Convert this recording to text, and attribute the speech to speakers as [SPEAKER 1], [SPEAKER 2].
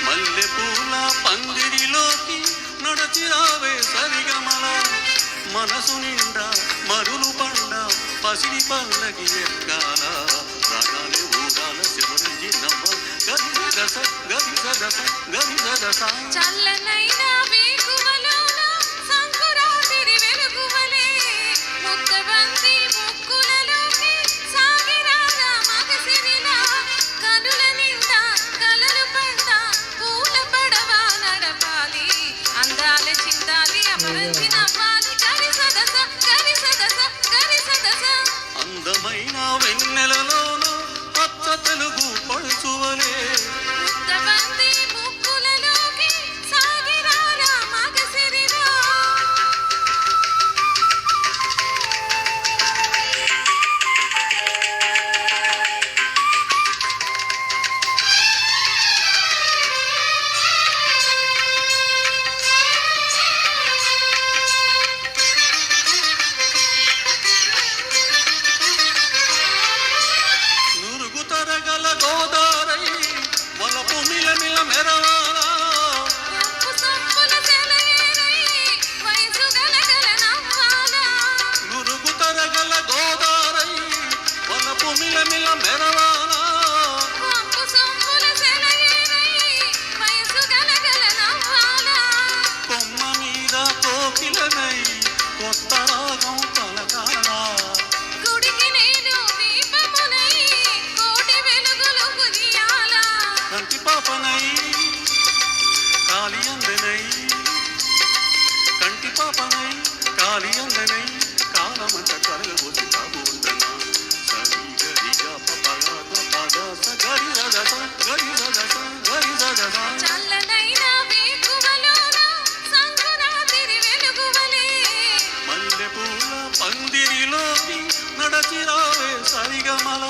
[SPEAKER 1] మల్లె పూల పందిరిలోకి నడచిరావే సరిగమల మనసు నిండా మరులు పండ పసిడి పల్లకి ఎక్కాల రాగాలే ఊరాల శివరంజి నవ్వ గది దశ గది దశ గది దశ
[SPEAKER 2] చల్లనైనా వేకువలోన సంకురాతిరి వెలుగువలే ముద్దబంతి ముక్కులలోకి సాగిరారా మగసిరిలా కనుల నిండా కలలు పంట పూల పడవ నడపాలి అందాల చిందాలి అమరంజి నవ్వాలి గరి సదస గరి సదస గరి సదస
[SPEAKER 1] అందమైన వెన్నెలలోన పచ్చ తెలుగు పడుచువలే
[SPEAKER 2] ముద్దబంతి ముక్కులలోకి సాగిరారా మగసిరిలా
[SPEAKER 1] నురుగు తరగల గోదారై వలపు మిలమిల మెరవాలా
[SPEAKER 2] ఉప్పు సొప్పుల సెలయేరై వయసు గలగల నవ్వాలా
[SPEAKER 1] నురుగు తరగల గోదారై వలపు మిలమిల మెరవాలా
[SPEAKER 2] ఉప్పు సొప్పుల సెలయేరై వయసు గలగల నవ్వాలా
[SPEAKER 1] కొమ్మ మీద కోకిలనై కొత్త రాగం పలకాలా
[SPEAKER 2] గుడికి నేను దీపమునై కోటి వెలుగులు కుదియాలా
[SPEAKER 1] కంటి పాపనై కాలి అందనై కంటి పాపనై కాలి అందనై కాలమంత కరగబోసి కాపు ఉండనా సరి గరిగా పపగా పద సగరి రదస గరి రదస గరి రదస
[SPEAKER 2] చల్లనైనా వేకువలోన సంకురాతిరి వెలుగువలే
[SPEAKER 1] మల్లె పూల పందిరిలోకి నడచిరావే సరిగమల